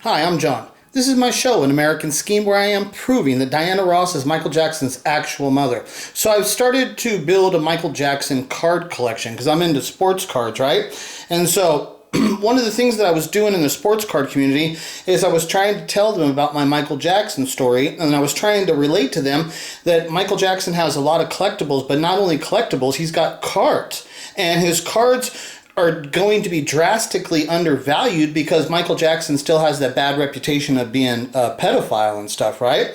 Hi, I'm John. This is my show, An American Scheme, where I am proving that Diana Ross is Michael Jackson's actual mother. So I've started to build a Michael Jackson card collection because I'm into sports cards, right? And so one of the things that I was doing in the sports card community is I was trying to tell them about my Michael Jackson story, and I was trying to relate to them that Michael Jackson has a lot of collectibles, but not only collectibles, he's got cards. And his cards are going to be drastically undervalued because Michael Jackson still has that bad reputation of being a pedophile and stuff, right?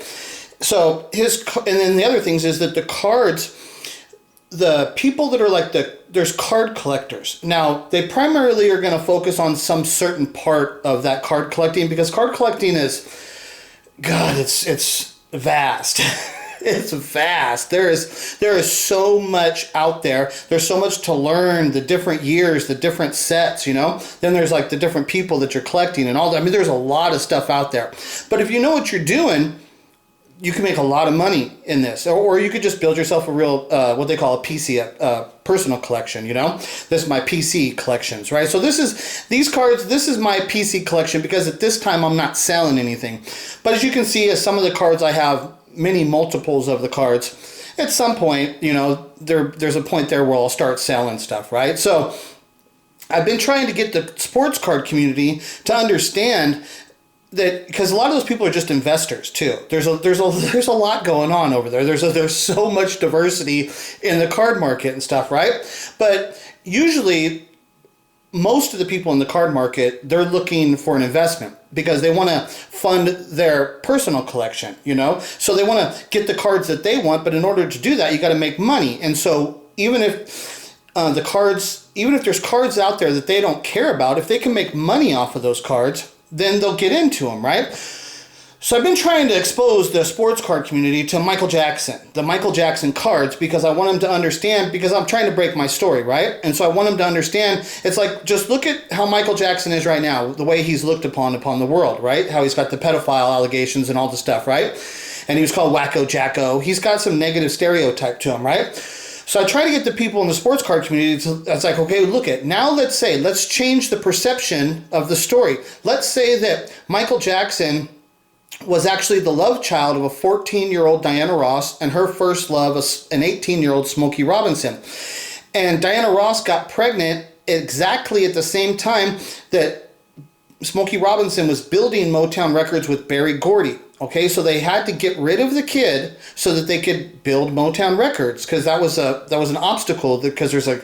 So and then the other things is that the cards, the people that are like there's card collectors. Now, they primarily are going to focus on some certain part of that card collecting because card collecting is, God, it's vast. It's vast. There is so much out there. There's so much to learn, the different years, the different sets, you know? Then there's like the different people that you're collecting and all that. I mean, there's a lot of stuff out there. But if you know what you're doing, you can make a lot of money in this. Or you could just build yourself a real, what they call a PC, personal collection, you know? This is my PC collections, right? So this is my PC collection because at this time I'm not selling anything. But as you can see, as some of the cards I have, many multiples of the cards, at some point, you know, there's a point there where I'll start selling stuff, right? So I've been trying to get the sports card community to understand that, because a lot of those people are just investors too. There's a lot going on over there. There's so much diversity in the card market and stuff, right? But usually most of the people in the card market, they're looking for an investment because they want to fund their personal collection, you know? So they want to get the cards that they want, but in order to do that, you got to make money. And so even if there's cards out there that they don't care about, if they can make money off of those cards, then they'll get into them, right? So I've been trying to expose the sports card community to Michael Jackson, the Michael Jackson cards, because I want them to understand, because I'm trying to break my story, right? And so I want them to understand, it's like, just look at how Michael Jackson is right now, the way he's looked upon the world, right? How he's got the pedophile allegations and all the stuff, right? And he was called Wacko Jacko. He's got some negative stereotype to him, right? So I try to get the people in the sports card community to, it's like, okay, let's change the perception of the story. Let's say that Michael Jackson was actually the love child of a 14-year-old Diana Ross and her first love, an 18-year-old Smokey Robinson. And Diana Ross got pregnant exactly at the same time that Smokey Robinson was building Motown Records with Berry Gordy. Okay, so they had to get rid of the kid so that they could build Motown Records, because that was an obstacle, because there's a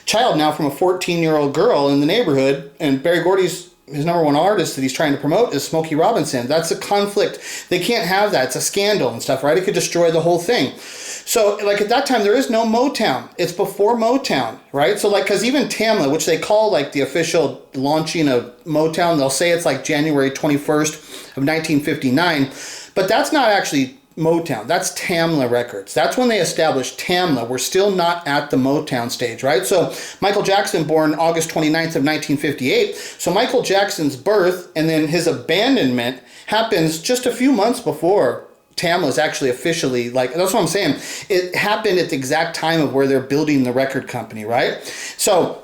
child now from a 14-year-old girl in the neighborhood, and Berry Gordy's his number one artist that he's trying to promote is Smokey Robinson. That's a conflict. They can't have that. It's a scandal and stuff, right? It could destroy the whole thing. So, like, at that time, there is no Motown. It's before Motown, right? So, like, because even Tamla, which they call, like, the official launching of Motown, they'll say it's, like, January 21st of 1959. But that's not actually Motown. That's Tamla Records. That's when they established Tamla. We're still not at the Motown stage, right? So Michael Jackson, born August 29th of 1958. So Michael Jackson's birth and then his abandonment happens just a few months before Tamla is actually officially, like, that's what I'm saying. It happened at the exact time of where they're building the record company, right? So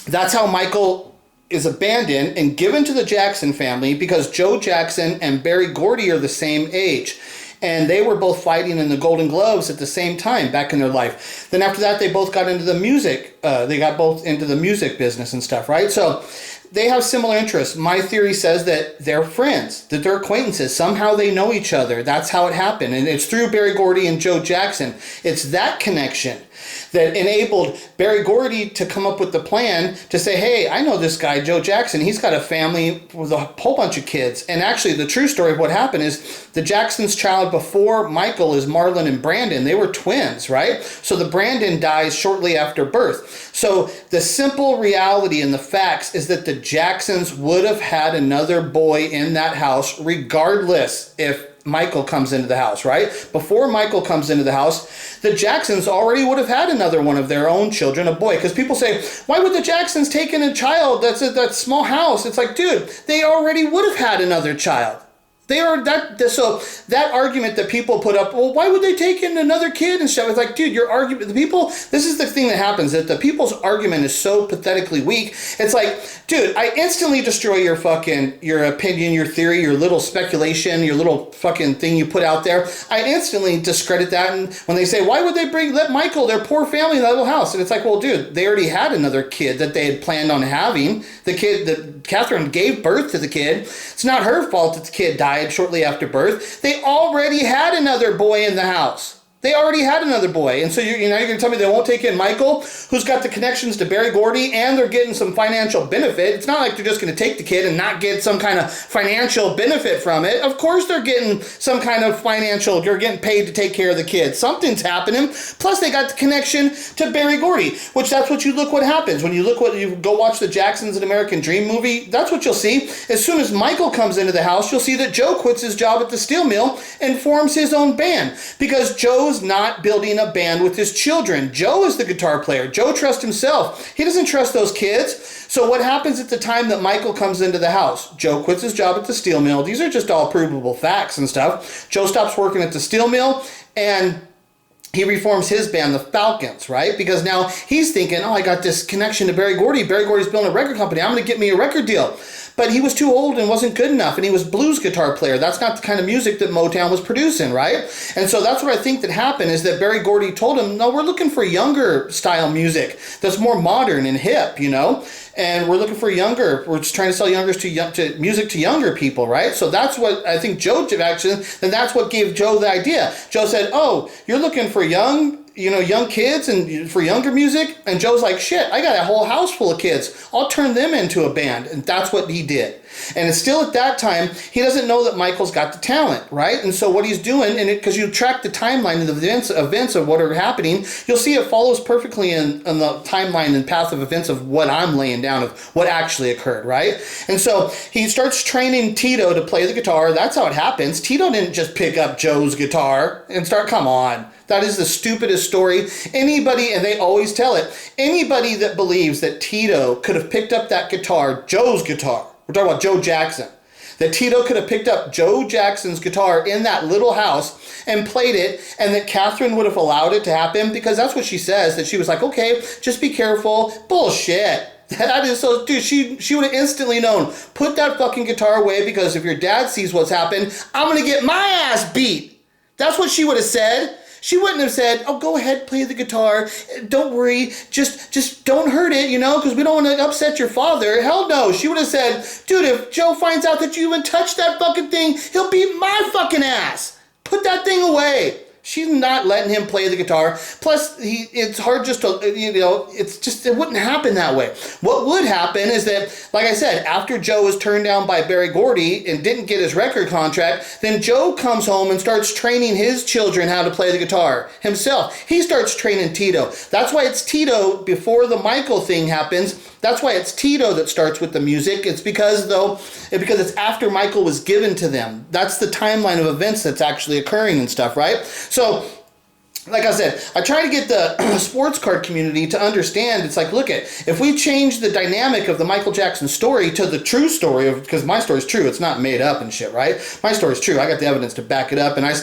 that's how Michael is abandoned and given to the Jackson family, because Joe Jackson and Berry Gordy are the same age. And they were both fighting in the Golden Gloves at the same time back in their life. Then after that, they both got into the music. They got both into the music business and stuff, right? So they have similar interests. My theory says that they're friends, that they're acquaintances. Somehow they know each other. That's how it happened. And it's through Berry Gordy and Joe Jackson. It's that connection that enabled Berry Gordy to come up with the plan to say, hey, I know this guy, Joe Jackson. He's got a family with a whole bunch of kids. And actually, the true story of what happened is the Jackson's child before Michael is Marlon and Brandon. They were twins, right? So the Brandon dies shortly after birth. So the simple reality and the facts is that the Jacksons would have had another boy in that house regardless if Michael comes into the house, right? Before Michael comes into the house, the Jacksons already would have had another one of their own children, a boy. Because people say, why would the Jacksons take in a child that's at that small house? It's like, dude, they already would have had another child. They are so that argument that people put up, well, why would they take in another kid and stuff? It's like, dude, your argument, the people, this is the thing that happens, that the people's argument is so pathetically weak. It's like, dude, I instantly destroy your opinion, your theory, your little speculation, your little fucking thing you put out there. I instantly discredit that. And when they say, why would they let Michael, their poor family, in that little house? And it's like, well, dude, they already had another kid that they had planned on having. The kid that Catherine gave birth to the kid. It's not her fault that the kid died shortly after birth. They already had another boy in the house. They already had another boy. And so you're going to tell me they won't take in Michael, who's got the connections to Berry Gordy, and they're getting some financial benefit. It's not like they're just going to take the kid and not get some kind of financial benefit from it. Of course they're getting some kind of financial, you're getting paid to take care of the kid. Something's happening. Plus they got the connection to Berry Gordy, which that's what what happens. When you go watch the Jacksons and American Dream movie, that's what you'll see. As soon as Michael comes into the house, you'll see that Joe quits his job at the steel mill and forms his own band, because Joe's not building a band with his children. Joe is the guitar player. Joe trusts himself. He doesn't trust those kids. So what happens at the time that Michael comes into the house? Joe quits his job at the steel mill. These are just all provable facts and stuff. Joe stops working at the steel mill and he reforms his band, the Falcons, right? Because now he's thinking, oh, I got this connection to Berry Gordy. Berry Gordy's building a record company. I'm going to get me a record deal. But he was too old and wasn't good enough, and he was a blues guitar player. That's not the kind of music that Motown was producing, right? And so that's what I think that happened, is that Berry Gordy told him, no, we're looking for younger style music that's more modern and hip, and we're looking for we're just trying to sell music to younger people, right? So that's what I think Joe Jackson, and that's what gave Joe the idea. Joe said, oh, you're looking for young kids and for younger music? And Joe's like, shit, I got a whole house full of kids. I'll turn them into a band. And that's what he did. And it's still at that time, he doesn't know that Michael's got the talent, right? And so what he's doing, and because you track the timeline of the events of what are happening, you'll see it follows perfectly in the timeline and path of events of what I'm laying down of what actually occurred, right? And so he starts training Tito to play the guitar. That's how it happens. Tito didn't just pick up Joe's guitar and come on. That is the stupidest story. Anybody, and they always tell it, anybody that believes that Tito could have picked up that guitar, Joe's guitar, we're talking about Joe Jackson, that Tito could have picked up Joe Jackson's guitar in that little house and played it, and that Catherine would have allowed it to happen, because that's what she says, that she was like, okay, just be careful. Bullshit. That is so, dude, she would have instantly known, put that fucking guitar away, because if your dad sees what's happened, I'm going to get my ass beat. That's what she would have said. She wouldn't have said, oh, go ahead, play the guitar. Don't worry. Just don't hurt it, because we don't want to upset your father. Hell no. She would have said, dude, if Joe finds out that you even touched that fucking thing, he'll beat my fucking ass. Put that thing away. She's not letting him play the guitar. Plus, it's hard just to, it wouldn't happen that way. What would happen is that, like I said, after Joe was turned down by Berry Gordy and didn't get his record contract, then Joe comes home and starts training his children how to play the guitar himself. He starts training Tito. That's why it's Tito, before the Michael thing happens, that's why it's Tito that starts with the music. It's because it's after Michael was given to them. That's the timeline of events that's actually occurring and stuff, right? So, like I said, I try to get the sports card community to understand. It's like, look, if we change the dynamic of the Michael Jackson story to the true story, because my story's true, it's not made up and shit, right? My story's true. I got the evidence to back it up, and I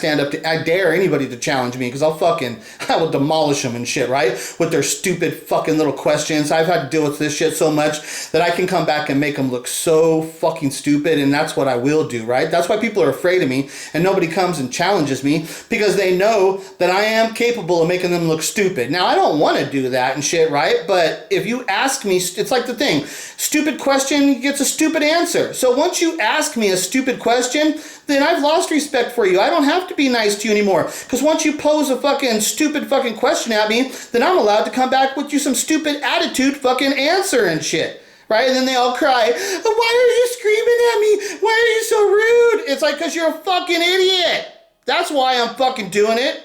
dare anybody to challenge me, because I will demolish them and shit, right? With their stupid fucking little questions. I've had to deal with this shit so much that I can come back and make them look so fucking stupid, and that's what I will do, right? That's why people are afraid of me, and nobody comes and challenges me, because they know that I am capable of making them look stupid. Now, I don't want to do that and shit, right? But if you ask me, it's like the thing, stupid question gets a stupid answer. So once you ask me a stupid question, then I've lost respect for you. I don't have to be nice to you anymore. Because once you pose a fucking stupid fucking question at me, then I'm allowed to come back with you some stupid attitude fucking answer and shit. Right? And then they all cry, why are you screaming at me? Why are you so rude? It's like, because you're a fucking idiot. That's why I'm fucking doing it.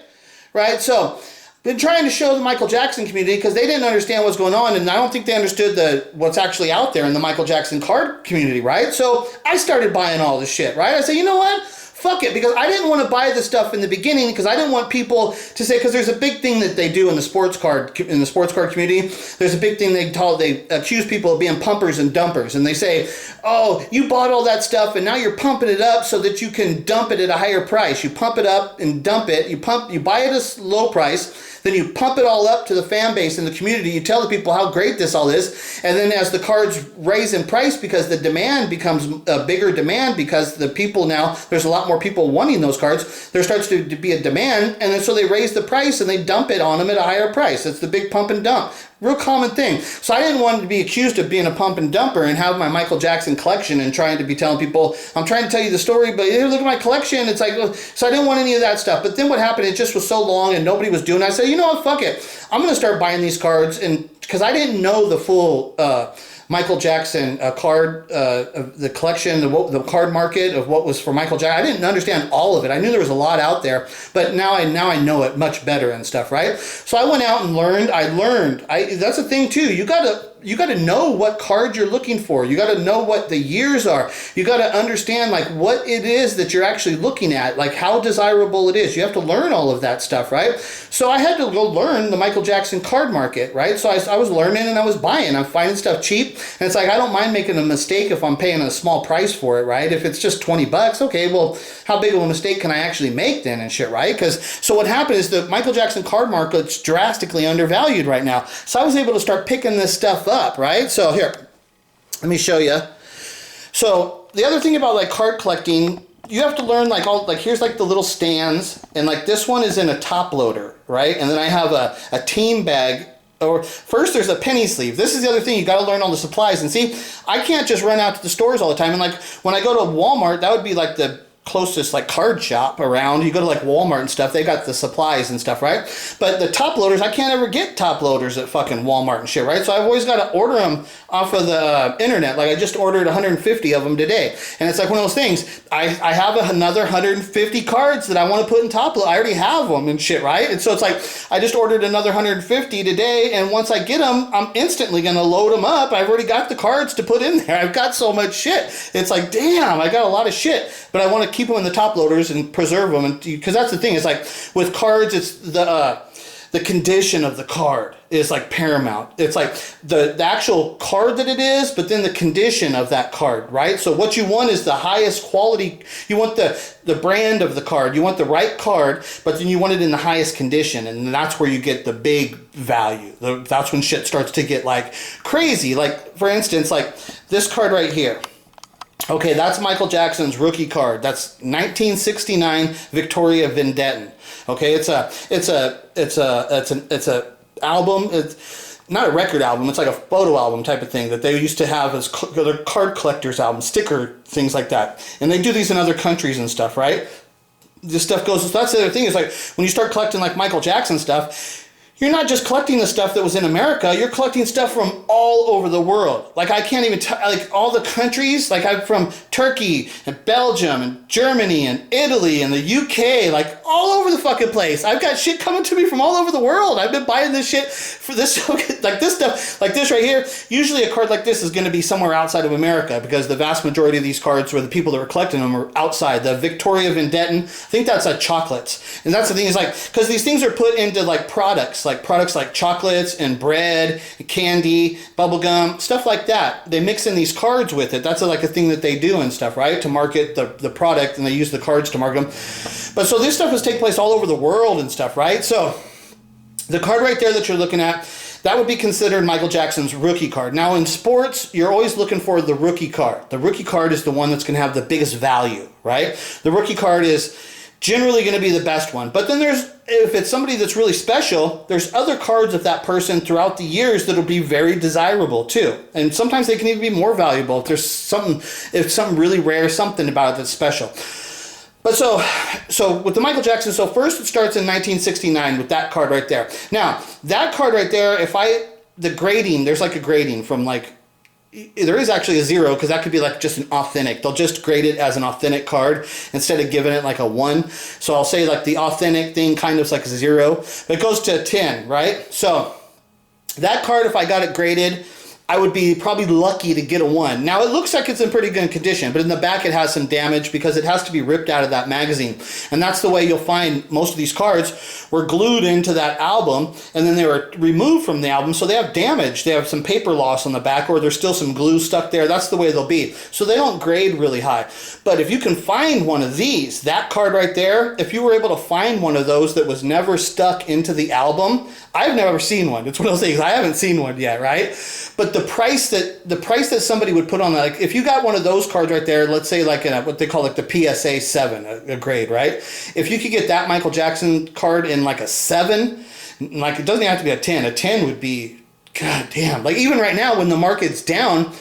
Right? So, been trying to show the Michael Jackson community, because they didn't understand what's going on, and I don't think they understood what's actually out there in the Michael Jackson card community, right? So, I started buying all this shit, right? I said, you know what? fuck it, because I didn't want to buy the stuff in the beginning because I didn't want people to say, because there's a big thing that they do in the sports card community. There's a big thing they accuse people of being pumpers and dumpers, and they say, oh, you bought all that stuff and now you're pumping it up so that you can dump it at a higher price. You pump it up and dump it. You buy it at a low price. Then you pump it all up to the fan base and the community. You tell the people how great this all is. And then as the cards raise in price because the demand becomes a bigger demand because the people now, there's a lot more people wanting those cards, there starts to be a demand. And then so they raise the price and they dump it on them at a higher price. It's the big pump and dump. Real common thing. So I didn't want to be accused of being a pump and dumper and have my Michael Jackson collection and trying to be telling people, I'm trying to tell you the story, but here, look at my collection. It's like, so I didn't want any of that stuff. But then what happened, it just was so long and nobody was doing it. I said, you know what, fuck it. I'm going to start buying these cards, and because I didn't know the full Michael Jackson card, the collection, the card market of what was for Michael Jackson. I didn't understand all of it. I knew there was a lot out there, but now I know it much better and stuff, right? So I went out and learned. That's a thing too. You got to know what card you're looking for. You got to know what the years are. You got to understand like what it is that you're actually looking at, like how desirable it is. You have to learn all of that stuff, right? So I had to go learn the Michael Jackson card market, right? So I was learning and I was buying. I'm finding stuff cheap, and it's like I don't mind making a mistake if I'm paying a small price for it, right? If it's just $20, okay, well, how big of a mistake can I actually make then and shit, right? Because so what happened is the Michael Jackson card market's drastically undervalued right now. So I was able to start picking this stuff up, right? So here, let me show you. So the other thing about like card collecting, you have to learn like here's like the little stands, and like this one is in a top loader, right? And then I have a team bag. Or first there's a penny sleeve. This is the other thing, you got to learn all the supplies. And see, I can't just run out to the stores all the time. And like when I go to Walmart, that would be like the closest like card shop around. You go to like Walmart and stuff, they got the supplies and stuff, right? But the top loaders, I can't ever get top loaders at fucking Walmart and shit, right? So I've always got to order them off of the internet. Like I just ordered 150 of them today, and it's like one of those things. I have another 150 cards that I want to put in top load. I already have them and shit, right? And so it's like I just ordered another 150 today, and once I get them, I'm instantly gonna load them up. I've already got the cards to put in there. I've got so much shit. It's like, damn, I got a lot of shit, but I want to keep them in the top loaders and preserve them, and because that's the thing, it's like with cards, it's the condition of the card is like paramount. It's like the actual card that it is, but then the condition of that card, right? So what you want is the highest quality. You want the brand of the card. You want the right card, but then you want it in the highest condition, and that's where you get the big value. That's when shit starts to get like crazy. Like for instance, like this card right here. Okay, that's Michael Jackson's rookie card. That's 1969 Victoria Vendetta. Okay, it's a album. It's not a record album. It's like a photo album type of thing that they used to have as their card collectors album, sticker things like that. And they do these in other countries and stuff, right? This stuff goes. So that's the other thing. Is like when you start collecting like Michael Jackson stuff, you're not just collecting the stuff that was in America, you're collecting stuff from all over the world. Like I can't even like all the countries, like I'm from Turkey and Belgium and Germany and Italy and the UK, like all over the fucking place. I've got shit coming to me from all over the world. I've been buying this shit for this, like this stuff, like this right here. Usually a card like this is going to be somewhere outside of America because the vast majority of these cards were the people that were collecting them are outside. The Victoria Vendetta, I think that's like chocolates. And that's the thing is like, because these things are put into like products like chocolates and bread, candy, bubblegum, stuff like that. They mix in these cards with it. That's like a thing that they do and stuff, right? To market the product, and they use the cards to market them. But so this stuff has taken place all over the world and stuff, right? So the card right there that you're looking at, that would be considered Michael Jackson's rookie card. Now in sports, you're always looking for the rookie card. The rookie card is the one that's going to have the biggest value, right? The rookie card is generally going to be the best one. But then if it's somebody that's really special, there's other cards of that person throughout the years that'll be very desirable too. And sometimes they can even be more valuable if there's something really rare, something about it that's special. But so with the Michael Jackson, so first it starts in 1969 with that card right there. Now, that card right there, there's like a grading from like, there is actually a 0 because that could be like just an authentic. They'll just grade it as an authentic card instead of giving it like a 1. So I'll say like the authentic thing kind of is like a 0. But it goes to a 10, right? So that card, if I got it graded, I would be probably lucky to get a 1. Now, it looks like it's in pretty good condition, but in the back it has some damage because it has to be ripped out of that magazine. And that's the way you'll find most of these cards were glued into that album, and then they were removed from the album, so they have damage. They have some paper loss on the back, or there's still some glue stuck there. That's the way they'll be. So they don't grade really high. But if you can find one of these, that card right there, if you were able to find one of those that was never stuck into the album, I've never seen one. It's one of those things. I haven't seen one yet, right? But the price that somebody would put on that, like if you got one of those cards right there, let's say like what they call like the PSA 7, a grade, right? If you could get that Michael Jackson card in like a 7, like it doesn't have to be a 10. A 10 would be, god damn. Like even right now when the market's down,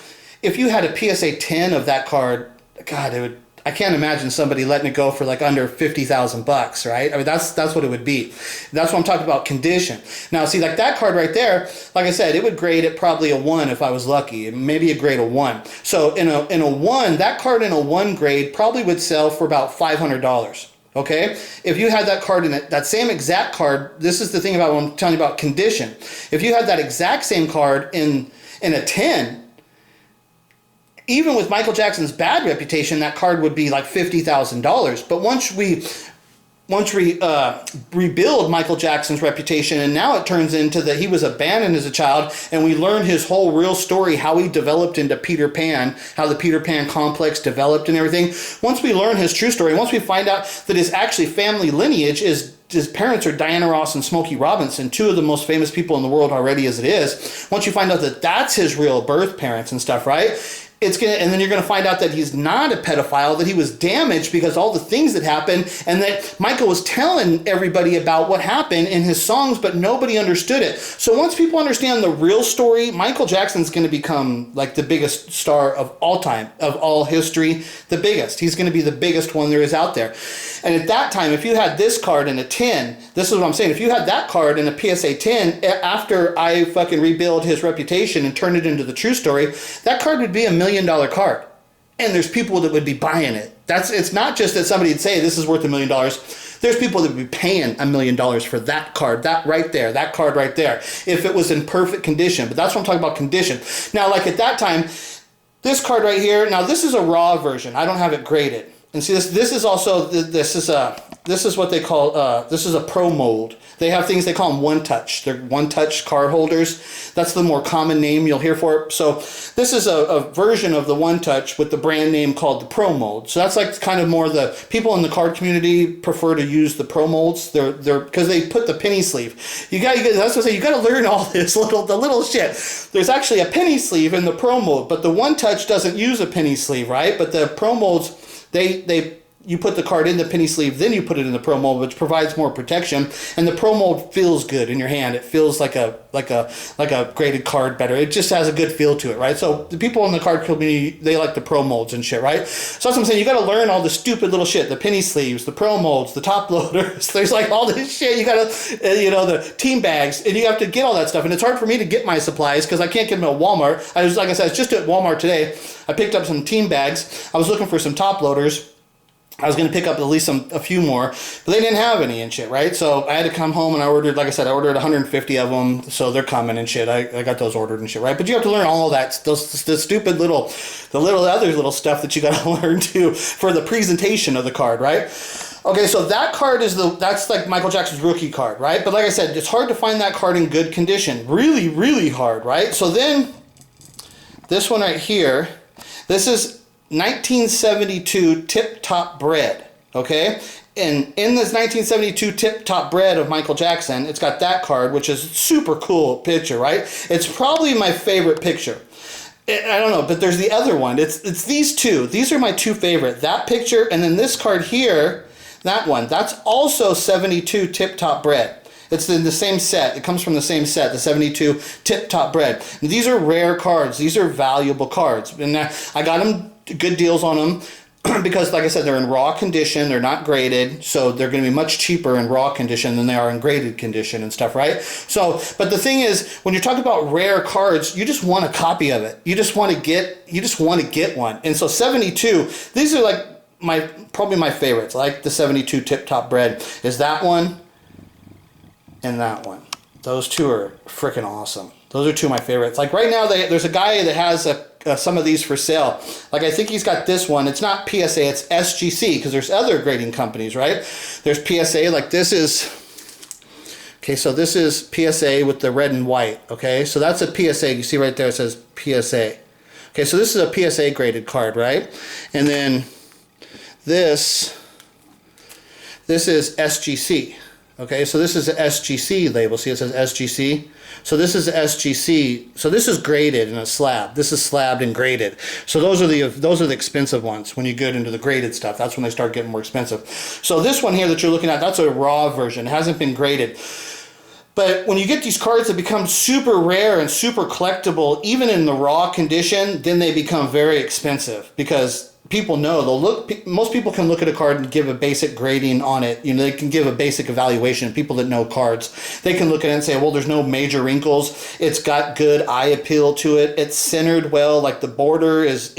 if you had a PSA 10 of that card, god, it would. I can't imagine somebody letting it go for like under $50,000, right? I mean, that's what it would be. That's what I'm talking about, condition. Now, see, like that card right there, like I said, it would grade at probably a 1 if I was lucky, maybe a grade of 1. So in a 1, that card in a 1 grade probably would sell for about $500. Okay, if you had that card in it, that same exact card, this is the thing about when I'm telling you about condition. If you had that exact same card in a 10, even with Michael Jackson's bad reputation, that card would be like $50,000. But once we rebuild Michael Jackson's reputation, and now it turns into that he was abandoned as a child, and we learn his whole real story, how he developed into Peter Pan, how the Peter Pan complex developed and everything. Once we learn his true story, once we find out that his actually family lineage is his parents are Diana Ross and Smokey Robinson, 2 of the most famous people in the world already as it is. Once you find out that that's his real birth parents and stuff, right? And then you're going to find out that he's not a pedophile, that he was damaged because all the things that happened, and that Michael was telling everybody about what happened in his songs, but nobody understood it. So once people understand the real story, Michael Jackson's going to become like the biggest star of all time, of all history, the biggest. He's going to be the biggest one there is out there. And at that time, if you had this card in a 10, this is what I'm saying, if you had that card in a PSA 10, after I fucking rebuild his reputation and turn it into the true story, that card would be $1 million card. And there's people that would be buying it. It's not just that somebody would say this is worth $1 million. There's people that would be paying $1 million for that card, that right there, that card right there, if it was in perfect condition. But that's what I'm talking about, condition. Now, like at that time, this card right here, now this is a raw version. I don't have it graded. And see, this is also, this is what they call, this is a pro mold. They have things, they call them one-touch. They're one-touch card holders. That's the more common name you'll hear for it. So this is a version of the one-touch with the brand name called the pro mold. So that's like kind of more the, people in the card community prefer to use the pro molds. They're because they put the penny sleeve. That's what I say, you got to learn all this the little shit. There's actually a penny sleeve in the pro mold, but the one-touch doesn't use a penny sleeve, right? But the pro molds, you put the card in the penny sleeve, then you put it in the pro mold, which provides more protection. And the pro mold feels good in your hand. It feels like a graded card better. It just has a good feel to it, right? So the people in the card community, they like the pro molds and shit, right? So that's what I'm saying. You got to learn all the stupid little shit: the penny sleeves, the pro molds, the top loaders. There's like all this shit. You got to, the team bags, and you have to get all that stuff. And it's hard for me to get my supplies because I can't get them at Walmart. Like I said, I was just at Walmart today. I picked up some team bags. I was looking for some top loaders. I was going to pick up at least a few more, but they didn't have any and shit, right? So I had to come home and I ordered, like I said, I ordered 150 of them, so they're coming and shit. I got those ordered and shit, right? But you have to learn all of that, the stupid other little stuff that you got to learn too for the presentation of the card, right? Okay, so that card that's like Michael Jackson's rookie card, right? But like I said, it's hard to find that card in good condition. Really, really hard, right? So then, this one right here, this is 1972 Tip Top Bread, okay? And in this 1972 Tip Top Bread of Michael Jackson, it's got that card, which is a super cool picture, right? It's probably my favorite picture. I don't know, but there's the other one. It's these two. These are my two favorite. That picture and then this card here, that one. That's also 72 Tip Top Bread. It's in the same set. It comes from the same set, the 72 Tip Top Bread. And these are rare cards. These are valuable cards. And I got them good deals on them because, like I said, they're in raw condition. They're not graded, so they're going to be much cheaper in raw condition than they are in graded condition and stuff, right? So, but the thing is, when you're talking about rare cards, you just want a copy of it. You just want to get one. And so 72, these are like probably my favorites. Like the 72 Tip Top Bread is that one and that one. Those two are freaking awesome. Those are two of my favorites. Like right now, there's a guy that has some of these for sale. Like I think he's got this one. It's not PSA, it's SGC, because there's other grading companies, right? There's PSA, like this is, okay, so this is PSA with the red and white, okay? So that's a PSA. You see right there it says PSA. Okay, so this is a PSA graded card, right? And then this is SGC. Okay, so this is an SGC label. See, it says SGC. So this is SGC. So this is graded in a slab. This is slabbed and graded. So those are the expensive ones. When you get into the graded stuff, that's when they start getting more expensive. So this one here that you're looking at, that's a raw version. It hasn't been graded. But when you get these cards that become super rare and super collectible, even in the raw condition, then they become very expensive because people know they'll look. Most people can look at a card and give a basic grading on it. You know, they can give a basic evaluation. People that know cards, they can look at it and say, well, there's no major wrinkles. It's got good eye appeal to it. It's centered well. Like the border is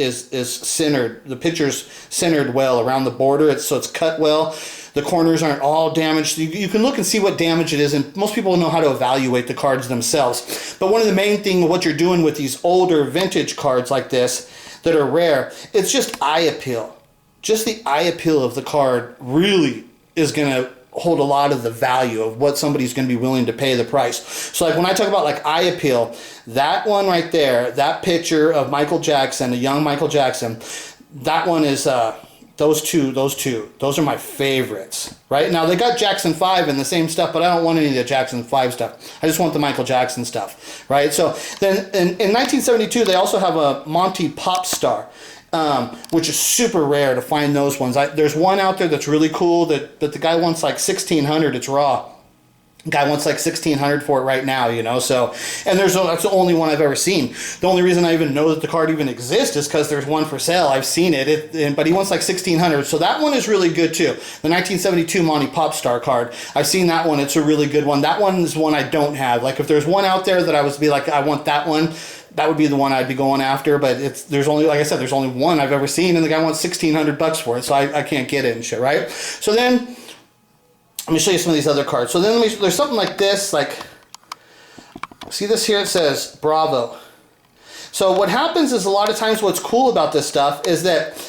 centered. The picture's centered well around the border. So it's cut well. The corners aren't all damaged. You can look and see what damage it is, and most people know how to evaluate the cards themselves. But one of the main things, what you're doing with these older vintage cards like this that are rare, it's just eye appeal. Just the eye appeal of the card really is going to hold a lot of the value of what somebody's going to be willing to pay the price. So like when I talk about like eye appeal, that one right there, that picture of Michael Jackson, the young Michael Jackson, that one is... Those are my favorites. Right now, they got Jackson 5 and the same stuff, but I don't want any of the Jackson 5 stuff. I just want the Michael Jackson stuff, right? So then in 1972, they also have a Monty Pop Star, which is super rare to find those ones. There's one out there that's really cool that the guy wants like $1,600. It's raw. Guy wants like $1,600 for it right now, you know. So, and that's the only one I've ever seen. The only reason I even know that the card even exists is because there's one for sale. I've seen it, but he wants like $1,600. So that one is really good too. The 1972 Monty Pop Star card. I've seen that one. It's a really good one. That one is one I don't have. Like if there's one out there that I was be like, I want that one, that would be the one I'd be going after. But there's only, like I said, there's only one I've ever seen, and the guy wants $1,600 for it. So I can't get it and shit, right? So then. Let me show you some of these other cards. So then there's something like this, like, see this here, it says Bravo. So what happens is a lot of times what's cool about this stuff is that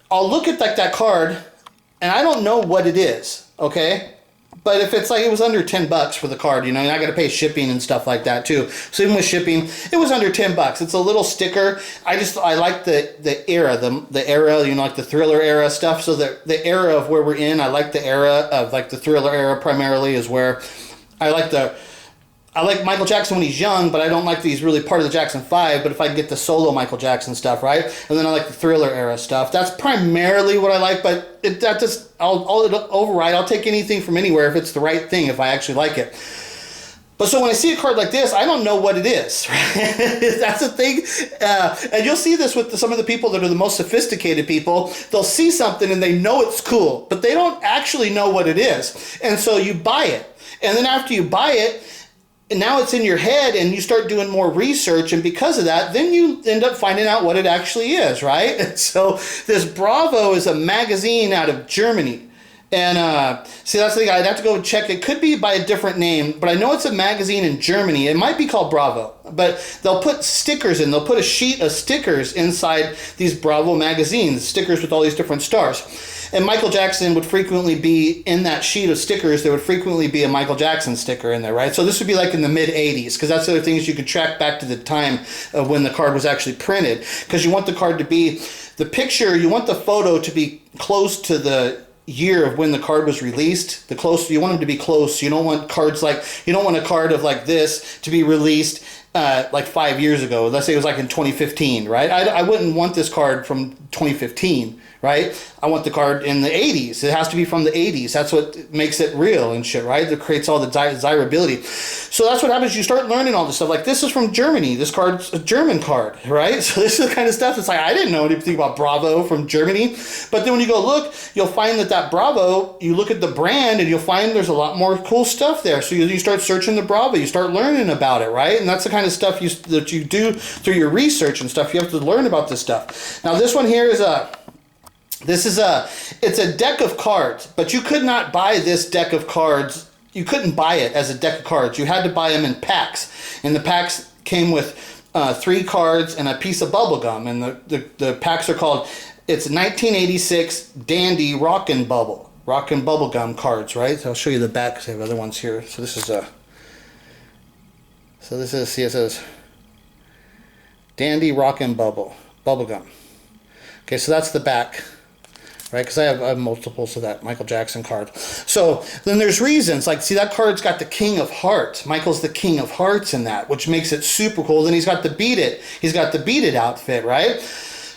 I'll look at like that card and I don't know what it is, okay? But if it's like it was under $10 for the card, you know, and I got to pay shipping and stuff like that too. So even with shipping, it was under $10. It's a little sticker. I like the era, the era, you know, like the Thriller era stuff. So the era of where we're in, I like the era of like the Thriller era primarily is where I like Michael Jackson when he's young, but I don't like that he's really part of the Jackson 5, but if I can get the solo Michael Jackson stuff, right? And then I like the Thriller era stuff. That's primarily what I like, but I'll override. I'll take anything from anywhere if it's the right thing, if I actually like it. But so when I see a card like this, I don't know what it is. Right? That's the thing. And you'll see this with some of the people that are the most sophisticated people. They'll see something and they know it's cool, but they don't actually know what it is. And so you buy it. And then after you buy it, and now it's in your head and you start doing more research, and because of that, then you end up finding out what it actually is, right? And so this Bravo is a magazine out of Germany. And see, that's the thing, I'd have to go check. It could be by a different name, but I know it's a magazine in Germany. It might be called Bravo, but they'll put stickers in. They'll put a sheet of stickers inside these Bravo magazines, stickers with all these different stars. And Michael Jackson would frequently be in that sheet of stickers. There would frequently be a Michael Jackson sticker in there, right? So this would be like in the mid-'80s, because that's the other thing is you could track back to the time of when the card was actually printed, because you want the card to be, the picture, you want the photo to be close to the year of when the card was released. You want them to be close. You don't want cards like, you don't want a card of like this to be released like 5 years ago. Let's say it was like in 2015, right? I wouldn't want this card from 2015. Right? I want the card in the 80s. It has to be from the 80s. That's what makes it real and shit, right? That creates all the desirability. So that's what happens. You start learning all this stuff. Like this is from Germany. This card's a German card, right? So this is the kind of stuff. It's like, I didn't know anything about Bravo from Germany. But then when you go look, you'll find that Bravo, you look at the brand and you'll find there's a lot more cool stuff there. So you start searching the Bravo. You start learning about it, right? And that's the kind of stuff that you do through your research and stuff. You have to learn about this stuff. Now this one here is it's a deck of cards, but you could not buy this deck of cards. You couldn't buy it as a deck of cards. You had to buy them in packs, and the packs came with 3 cards and a piece of bubble gum, and the packs are called, it's 1986 Dandy Rockin' Bubble Gum cards, right? So I'll show you the back because I have other ones here. So this is see, it says Dandy Rockin' Bubble Gum. Okay, so that's the back, right? Because I have multiples of that Michael Jackson card. So then there's reasons, like, see, that card's got the King of Hearts. Michael's the King of Hearts in that, which makes it super cool. Then he's got the Beat It. He's got the Beat It outfit, right?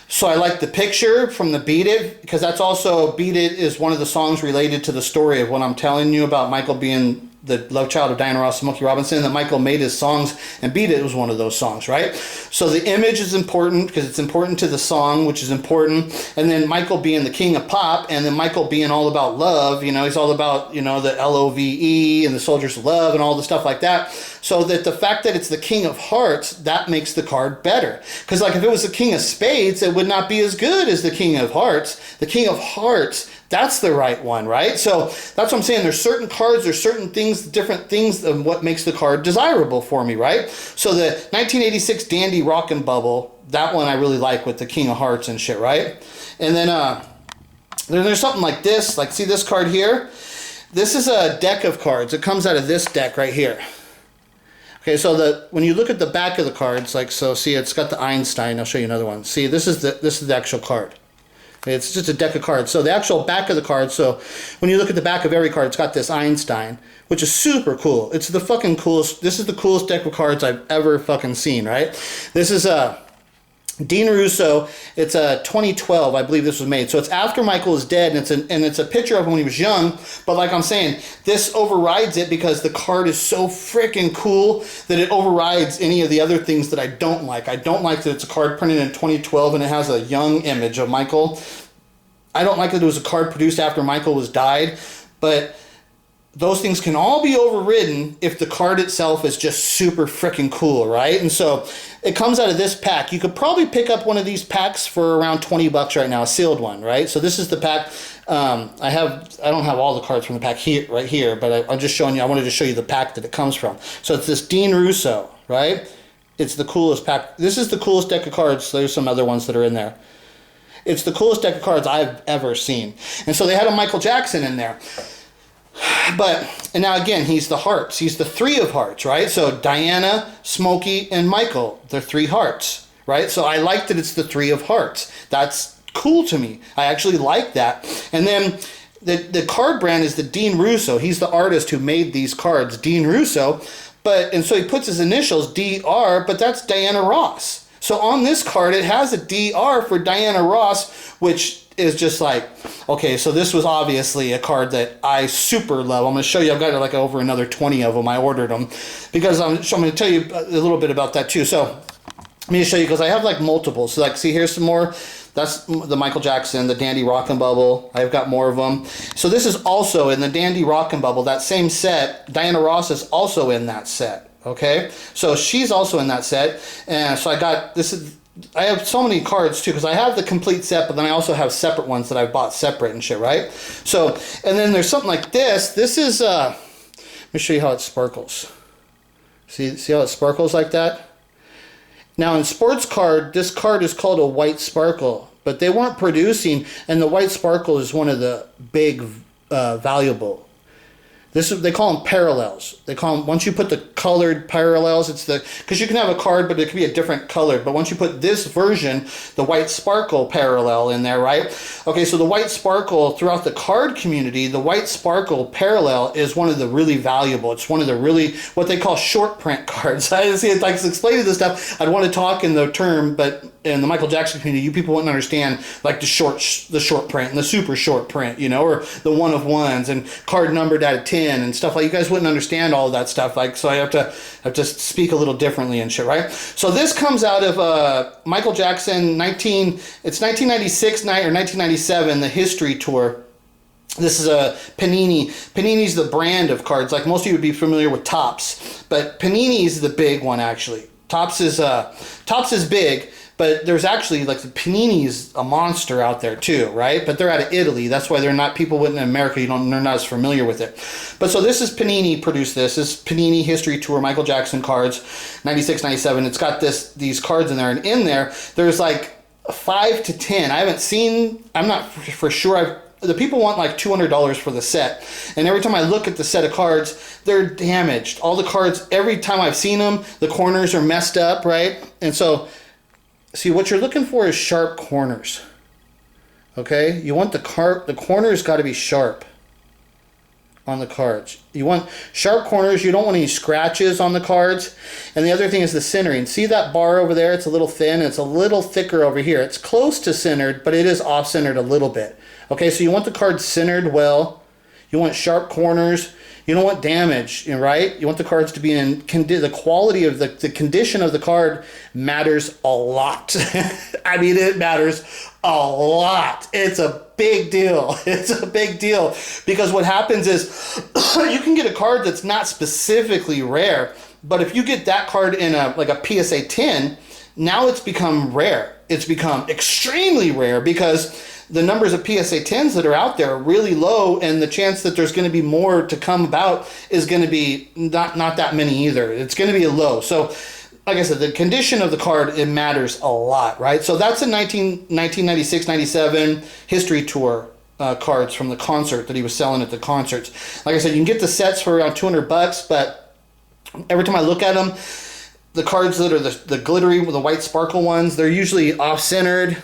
So I like the picture from the Beat It, because that's also, Beat It is one of the songs related to the story of what I'm telling you about Michael being the love child of Diana Ross and Smokey Robinson, that Michael made his songs, and Beat It was one of those songs, right? So the image is important because it's important to the song, which is important. And then Michael being the king of pop, and then Michael being all about love, you know, he's all about, you know, the LOVE and the soldiers of love and all the stuff like that. So that the fact that it's the King of Hearts, that makes the card better. Because like if it was the King of Spades, it would not be as good as the King of Hearts. The King of Hearts, that's the right one, right? So that's what I'm saying. There's certain cards, there's certain things, different things of what makes the card desirable for me, right? So the 1986 Dandy Rockin' Bubble, that one I really like with the King of Hearts and shit, right? And then there's something like this, like see this card here? This is a deck of cards. It comes out of this deck right here. Okay, so when you look at the back of the cards, like so, see it's got the Einstein. I'll show you another one. See, this is the actual card. It's just a deck of cards. So the actual back of the card, so when you look at the back of every card, it's got this Einstein, which is super cool. It's the fucking coolest, this is the coolest deck of cards I've ever fucking seen, right? This is Dean Russo. It's a 2012, I believe this was made. So it's after Michael is dead, and it's a picture of him when he was young. But like I'm saying, this overrides it because the card is so freaking cool that it overrides any of the other things that I don't like. I don't like that it's a card printed in 2012 and it has a young image of Michael. I don't like that it was a card produced after Michael was died, but those things can all be overridden if the card itself is just super freaking cool, right? And so it comes out of this pack. You could probably pick up one of these packs for around 20 bucks right now, a sealed one, right? So this is the pack. I don't have all the cards from the pack here, right here, but I'm just showing you, I wanted to show you the pack that it comes from. So it's this Dean Russo, right? It's the coolest pack. This is the coolest deck of cards. There's some other ones that are in there. It's the coolest deck of cards I've ever seen. And so they had a Michael Jackson in there. And now again, he's the hearts. He's the 3 of hearts, right? So Diana, Smokey, and Michael, they're 3 hearts, right? So I like that it's the 3 of hearts. That's cool to me. I actually like that. And then the card brand is the Dean Russo. He's the artist who made these cards, Dean Russo. And so he puts his initials, DR, but that's Diana Ross. So on this card, it has a DR for Diana Ross, which is just like, okay, so this was obviously a card that I super love. I'm going to show you. I've got like over another 20 of them. I ordered them because I'm going to tell you a little bit about that too. So let me show you because I have like multiple. So like, see, here's some more. That's the Michael Jackson, the Dandy Rockin' Bubble. I've got more of them. So this is also in the Dandy Rockin' Bubble, that same set. Diana Ross is also in that set. Okay, so she's also in that set. And so I got, I have so many cards too because I have the complete set, but then I also have separate ones that I've bought separate and shit, right? So, and then there's something like this. This is, let me show you how it sparkles. See how it sparkles like that? Now in sports card, this card is called a white sparkle, but they weren't producing, and the white sparkle is one of the big valuable. They call them parallels. They call them, once you put the colored parallels, because you can have a card, but it could be a different color. But once you put this version, the white sparkle parallel in there, right? Okay, so the white sparkle throughout the card community, the white sparkle parallel is one of the really valuable. It's one of the really, what they call short print cards. I see it like explaining this stuff. I'd want to talk in the term, but in the Michael Jackson community, you people wouldn't understand like the short print and the super short print, you know, or the 1 of 1s and card numbered out of 10 and stuff like. You guys wouldn't understand all of that stuff, like, so I have to speak a little differently and shit, right? So this comes out of Michael Jackson it's 1996 or 1997, the History Tour. This is a Panini. Panini's the brand of cards. Like most of you would be familiar with Topps, but Panini's the big one actually. Topps is big, But there's actually, like, the Panini's a monster out there too, right? But they're out of Italy. That's why they're not, people in America, they're not as familiar with it. But so this is Panini produced this. This is Panini History Tour Michael Jackson cards, 96, 97. It's got these cards in there. And in there, there's like 5 to 10. I haven't seen, I'm not for sure. The people want like $200 for the set. And every time I look at the set of cards, they're damaged. All the cards, every time I've seen them, the corners are messed up, right? And so, see, what you're looking for is sharp corners. Okay? You want the corners got to be sharp on the cards. You want sharp corners. You don't want any scratches on the cards. And the other thing is the centering. See that bar over there? It's a little thin. It's a little thicker over here. It's close to centered, but it is off-centered a little bit. Okay, so you want the card centered well. You want sharp corners. You don't want damage, right? You want the cards to be in the quality of the condition of the card matters a lot. I mean, it matters a lot. It's a big deal. It's a big deal because what happens is you can get a card that's not specifically rare, but if you get that card in a PSA 10, now it's become rare. It's become extremely rare because the numbers of PSA 10s that are out there are really low, and the chance that there's going to be more to come about is going to be not that many either. It's going to be low. So, like I said, the condition of the card, it matters a lot, right? So that's a 1996-97 History Tour cards from the concert that he was selling at the concerts. Like I said, you can get the sets for around $200, but every time I look at them, the cards that are the glittery with the white sparkle ones, they're usually off-centered.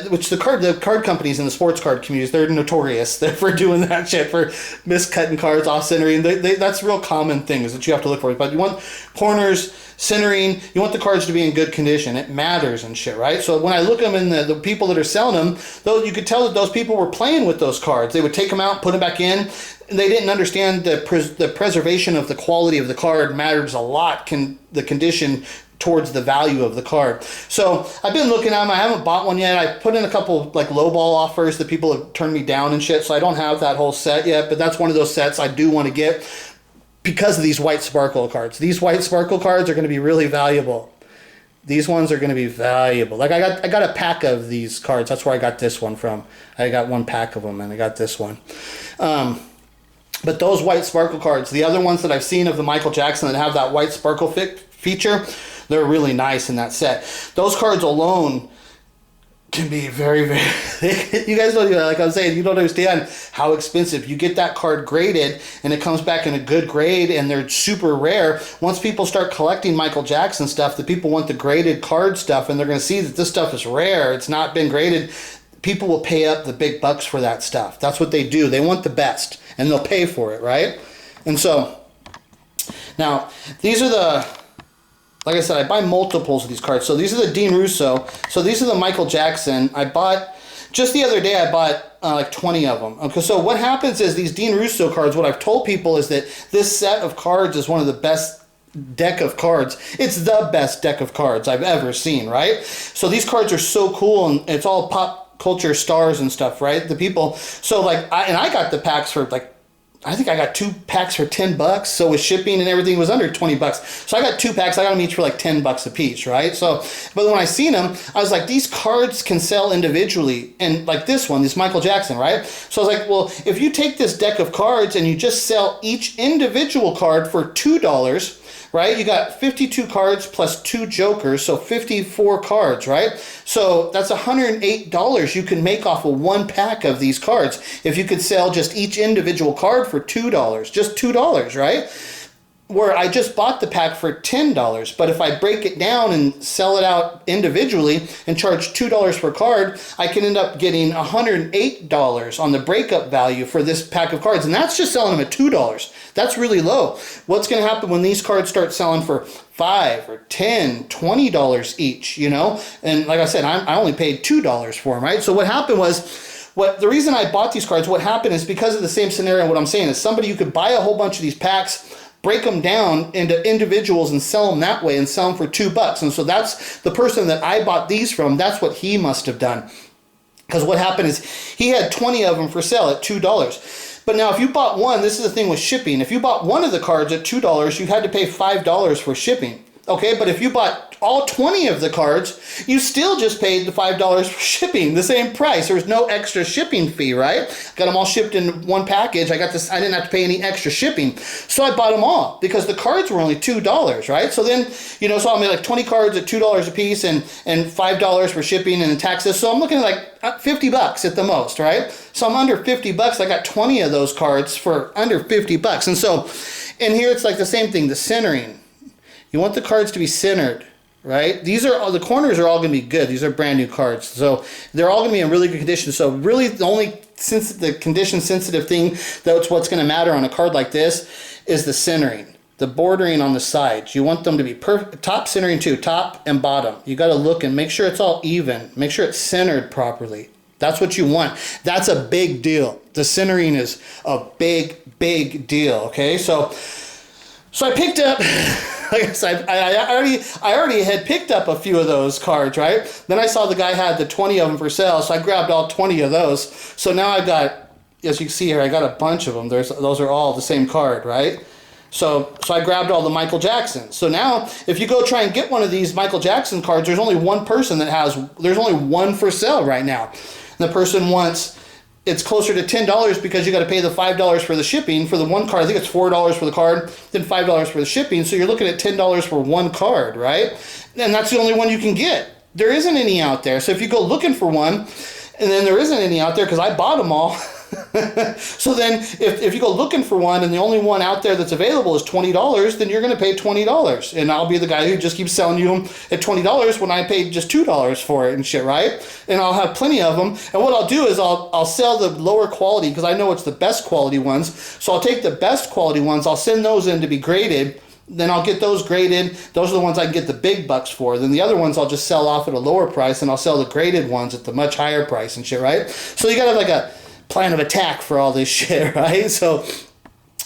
Which the card companies in the sports card communities, they're notorious for doing that shit, for miscutting cards, off-centering. That's a real common thing is that you have to look for. But you want corners, centering, you want the cards to be in good condition. It matters and shit, right? So when I look at them and the people that are selling them, though, you could tell that those people were playing with those cards. They would take them out, put them back in. And they didn't understand the preservation of the quality of the card matters a lot. The condition towards the value of the card. So I've been looking at them. I haven't bought one yet. I put in a couple like lowball offers that people have turned me down and shit. So I don't have that whole set yet, but that's one of those sets I do want to get because of these white sparkle cards. These white sparkle cards are going to be really valuable. These ones are going to be valuable. Like I got a pack of these cards. That's where I got this one from. I got one pack of them and I got this one. But those white sparkle cards, the other ones that I've seen of the Michael Jackson that have that white sparkle feature, they're really nice in that set. Those cards alone can be very, very... you guys don't, like I was saying, you don't understand how expensive. You get that card graded, and it comes back in a good grade, and they're super rare. Once people start collecting Michael Jackson stuff, the people want the graded card stuff, and they're going to see that this stuff is rare. It's not been graded. People will pay up the big bucks for that stuff. That's what they do. They want the best, and they'll pay for it, right? And so, now, these are the... Like I said, I buy multiples of these cards. So these are the Dean Russo. So these are the Michael Jackson. I bought, just the other day, I bought like 20 of them. Okay, so what happens is these Dean Russo cards, what I've told people is that this set of cards is one of the best deck of cards. It's the best deck of cards I've ever seen, right? So these cards are so cool, and it's all pop culture stars and stuff, right? The people, so like, I got the packs for like, I think I got 2 packs for $10. So with shipping and everything, it was under $20. So I got 2 packs. I got them each for like $10 a piece, right? So, but when I seen them, I was like, these cards can sell individually. And like this one, this Michael Jackson, right? So I was like, well, if you take this deck of cards and you just sell each individual card for $2, right? You got 52 cards plus 2 jokers, so 54 cards, right? So that's $108 you can make off of 1 pack of these cards if you could sell just each individual card for $2, just $2, right? Where I just bought the pack for $10, but if I break it down and sell it out individually and charge $2 per card, I can end up getting $108 on the breakup value for this pack of cards, and that's just selling them at $2. That's really low. What's going to happen when these cards start selling for $5 or $10, $20 each, you know? And like I said, I only paid $2 for them, right? So what happened was, the reason I bought these cards, what happened is because of the same scenario. What I'm saying is somebody, you could buy a whole bunch of these packs, break them down into individuals and sell them that way and sell them for $2. And so that's the person that I bought these from. That's what he must have done. Because what happened is he had 20 of them for sale at $2. But now if you bought one, this is the thing with shipping. If you bought one of the cards at $2, you had to pay $5 for shipping. okay? But if you bought all 20 of the cards, you still just paid the $5 for shipping, the same price. There was no extra shipping fee, right? Got them all shipped in one package. I didn't have to pay any extra shipping. So I bought them all because the cards were only $2, right? So then, you know, so I made like 20 cards at $2 a piece and $5 for shipping and taxes. So I'm looking at like $50 at the most, right? So I'm under $50. I got 20 of those cards for under $50. And so, and here it's like the same thing, the centering. You want the cards to be centered, right? These are all, the corners are all going to be good. These are brand new cards. So they're all going to be in really good condition. So really the only, since the condition sensitive thing, that's what's going to matter on a card like this is the centering. The bordering on the sides. You want them to be top centering too, top and bottom. You got to look and make sure it's all even. Make sure it's centered properly. That's what you want. That's a big deal. The centering is a big deal, okay? So I picked up, like I said, I already had picked up a few of those cards, right? Then I saw the guy had the 20 of them for sale, so I grabbed all 20 of those. So now I've got, as you can see here, I got a bunch of them. Those are all the same card, right? So I grabbed all the Michael Jacksons. So now, if you go try and get one of these Michael Jackson cards, there's only one person that has, there's only one for sale right now. And the person wants, it's closer to $10 because you got to pay the $5 for the shipping for the one card. I think it's $4 for the card, then $5 for the shipping. So you're looking at $10 for one card, right? And that's the only one you can get. There isn't any out there. So if you go looking for one, and then there isn't any out there because I bought them all. So then if you go looking for one and the only one out there that's available is $20, then you're going to pay $20. And I'll be the guy who just keeps selling you them at $20 when I paid just $2 for it and shit, right? And I'll have plenty of them. And what I'll do is I'll sell the lower quality because I know it's the best quality ones. So I'll take the best quality ones, I'll send those in to be graded. Then I'll get those graded. Those are the ones I can get the big bucks for. Then the other ones I'll just sell off at a lower price and I'll sell the graded ones at the much higher price and shit, right? So you got to have like a plan of attack for all this shit, right? So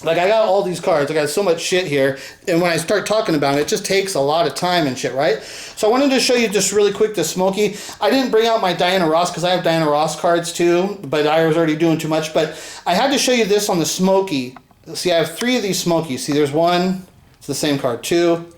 like I got all these cards, I got so much shit here, and when I start talking about it, it just takes a lot of time and shit, right? So I wanted to show you just really quick the Smokey. I didn't bring out my Diana Ross because I have Diana Ross cards too, but I was already doing too much. But I had to show you this on the Smokey. See, I have 3 of these Smokies. See, there's one, it's the same card, 2,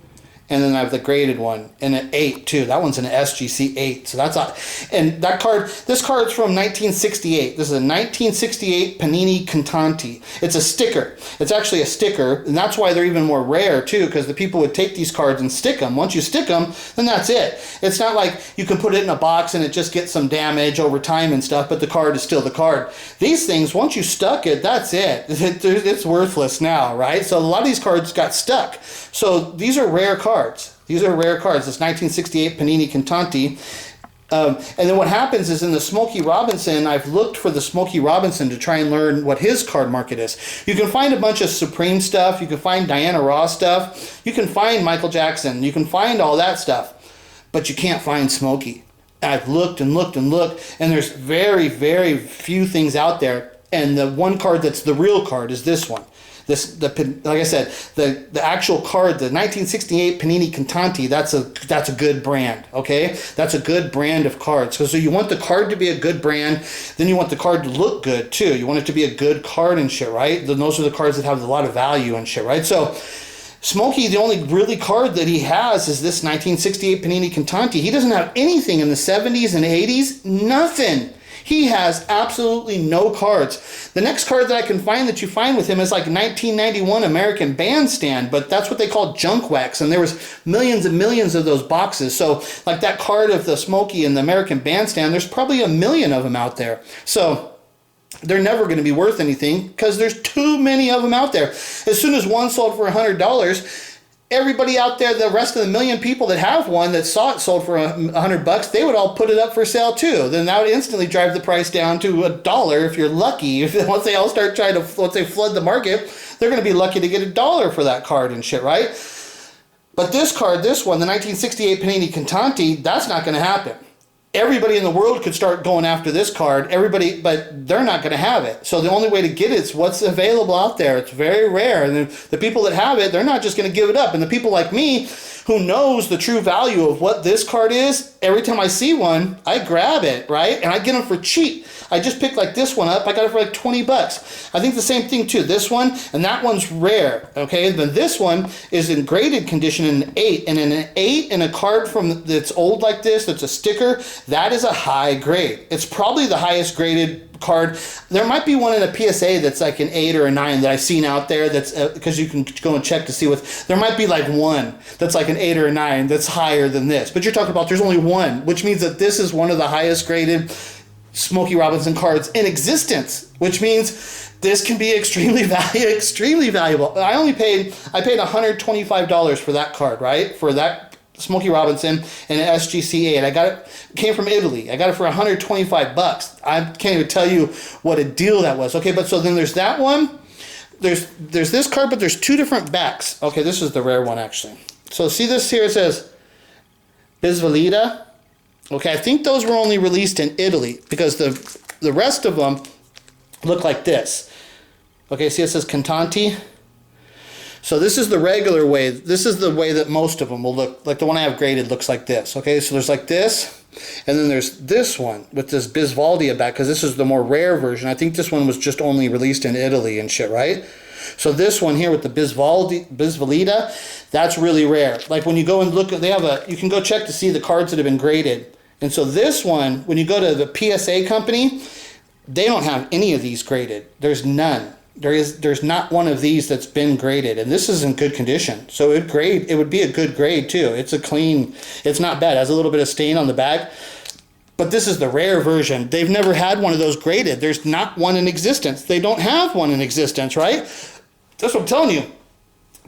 and then I have the graded one, and an 8 too. That one's an SGC 8. So that's, and that card, this card's from 1968. This is a 1968 Panini Cantanti. It's a sticker. It's actually a sticker, and that's why they're even more rare too, because the people would take these cards and stick them. Once you stick them, then that's it. It's not like you can put it in a box and it just gets some damage over time and stuff, but the card is still the card. These things, once you stuck it, that's it. It's worthless now, right? So a lot of these cards got stuck. So these are rare cards. These are rare cards. This 1968 Panini Cantanti. And then what happens is in the Smokey Robinson, I've looked for the Smokey Robinson to try and learn what his card market is. You can find a bunch of Supreme stuff. You can find Diana Ross stuff. You can find Michael Jackson. You can find all that stuff. But you can't find Smokey. I've looked and looked and looked, and there's very, very few things out there. And the one card that's the real card is this one. Like I said, the actual card, the 1968 Panini Cantanti, that's a good brand, okay? That's a good brand of cards. So you want the card to be a good brand, then you want the card to look good too. You want it to be a good card and shit, right? Then those are the cards that have a lot of value and shit, right? So Smokey, the only really card that he has is this 1968 Panini Cantanti. He doesn't have anything in the 70s and 80s, nothing. He has absolutely no cards. The next card that I can find that you find with him is like 1991 American Bandstand, but that's what they call junk wax, and there was millions and millions of those boxes. So like that card of the Smokey and the American Bandstand, there's probably 1 million of them out there. So they're never going to be worth anything because there's too many of them out there. As soon as one sold for $100, everybody out there, the rest of the 1 million people that have one that saw it sold for $100, they would all put it up for sale too. Then that would instantly drive the price down to $1 if you're lucky. Once they all start trying to, once they flood the market, they're going to be lucky to get $1 for that card and shit, right? But this card, this one, the 1968 Panini Cantanti, that's not going to happen. Everybody in the world could start going after this card, everybody, but they're not going to have it. So the only way to get it is what's available out there. It's very rare. And the people that have it, they're not just going to give it up. And the people like me who knows the true value of what this card is, every time I see one, I grab it, right? And I get them for cheap. I just picked like this one up. I got it for like 20 bucks. I think the same thing too. This one, and that one's rare, okay? Then this one is in graded condition in an 8. And in an 8 in a card from that's old like this, that's a sticker, that is a high grade. It's probably the highest graded card. There might be one in a PSA that's like an 8 or a 9 that I've seen out there, that's because you can go and check to see what, there might be like one that's like an 8 or a 9 that's higher than this, but you're talking about there's only one, which means that this is one of the highest graded Smokey Robinson cards in existence, which means this can be extremely valuable. I paid $125 for that card, right? For that Smokey Robinson and an SGC 8. I got it, came from Italy. I got it for 125 bucks. I can't even tell you what a deal that was. Okay, but so then there's that one. There's this card, but there's two different backs. Okay, this is the rare one actually. So see this here, it says Bisvalida. Okay, I think those were only released in Italy because the rest of them look like this. Okay, see it says Cantanti. So this is the regular way. This is the way that most of them will look. Like the one I have graded looks like this. Okay, so there's like this, and then there's this one with this Bisvaldia back, because this is the more rare version. I think this one was just only released in Italy and shit, right? So this one here with the Bisvalida, that's really rare. Like when you go and look, they have you can go check to see the cards that have been graded. And so this one, when you go to the PSA company, they don't have any of these graded. There's none. There's not one of these that's been graded, and this is in good condition. So it would be a good grade too. It's a clean, it's not bad. It has a little bit of stain on the back, but this is the rare version. They've never had one of those graded. There's not one in existence. They don't have one in existence, right? That's what I'm telling you.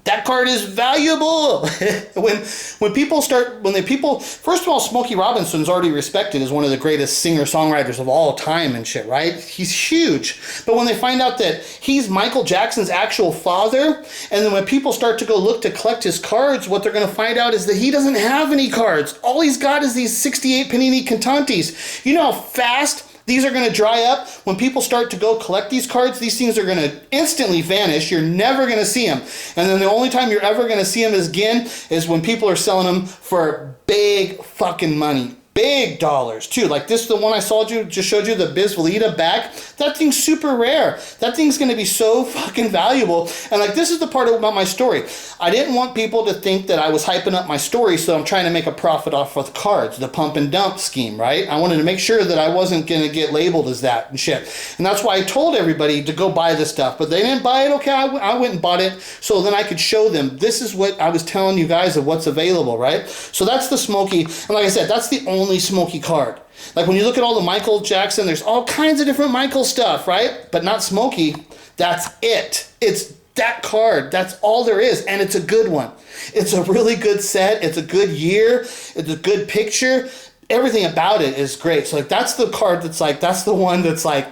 That card is valuable. when people first of all, Smokey Robinson's already respected as one of the greatest singer-songwriters of all time and shit, right? He's huge. But when they find out that he's Michael Jackson's actual father, and then when people start to go look to collect his cards, what they're going to find out is that he doesn't have any cards. All he's got is these 68 Panini Cantantis. You know how fast these are going to dry up? When people start to go collect these cards, these things are going to instantly vanish. You're never going to see them. And then the only time you're ever going to see them again is when people are selling them for big fucking money. Big dollars too. Like this, the one I just showed you, the Bisvalida back. That thing's super rare. That thing's going to be so fucking valuable. And like, this is the part about my story. I didn't want people to think that I was hyping up my story, so I'm trying to make a profit off of cards, the pump and dump scheme, right? I wanted to make sure that I wasn't going to get labeled as that and shit. And that's why I told everybody to go buy this stuff, but they didn't buy it. Okay, I went and bought it, so then I could show them, this is what I was telling you guys of what's available, right? So that's the Smokey, and like I said, that's the only Smokey card. Like when you look at all the Michael Jackson, there's all kinds of different Michael stuff, right? But not Smokey. That's it. It's that card. That's all there is, and it's a good one. It's a really good set. It's a good year. It's a good picture. Everything about it is great. So like, that's the card that's like, that's the one that's like,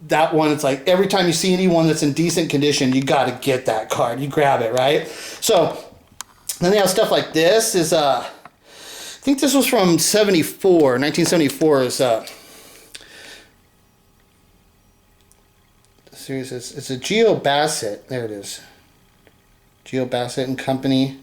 that one, it's like every time you see anyone that's in decent condition, you got to get that card. You grab it, right? So then they have stuff like this is I think this was from 1974 is the series it's a Geo Bassett. There it is. Geo Bassett and Company.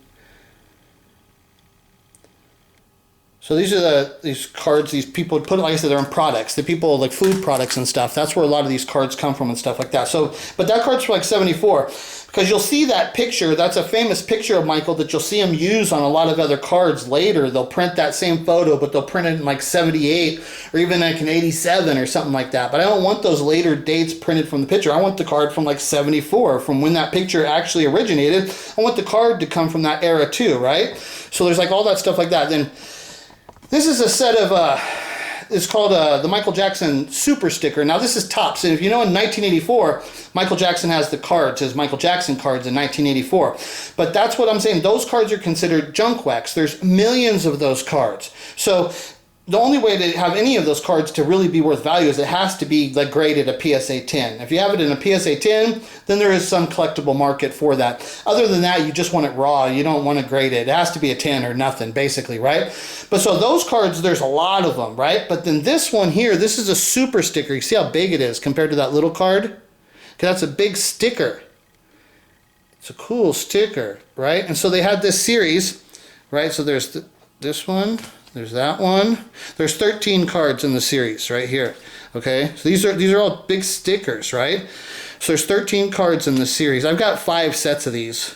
So these are these cards these people put, like I said, they're in products. The people like food products and stuff. That's where a lot of these cards come from and stuff like that. So, but that card's for like 74, because you'll see that picture. That's a famous picture of Michael that you'll see him use on a lot of other cards later. They'll print that same photo, but they'll print it in like 78 or even like an 87 or something like that. But I don't want those later dates printed from the picture. I want the card from like 74, from when that picture actually originated. I want the card to come from that era too, right? So there's like all that stuff like that. Then this is a set of, it's called the Michael Jackson Super Sticker. Now this is tops, and if you know, in 1984, Michael Jackson has the cards, his Michael Jackson cards in 1984. But that's what I'm saying, those cards are considered junk wax. There's millions of those cards. So the only way to have any of those cards to really be worth value is it has to be like graded a PSA 10. If you have it in a PSA 10, then there is some collectible market for that. Other than that, you just want it raw. You don't want to grade it. It has to be a 10 or nothing, basically, right? But so those cards, there's a lot of them, right? But then this one here, this is a super sticker. You see how big it is compared to that little card? Okay, that's a big sticker. It's a cool sticker, right? And so they had this series right? So there's this one, there's that one. There's 13 cards in the series right here, okay? So these are all big stickers, right? So there's 13 cards in the series. I've got 5 sets of these.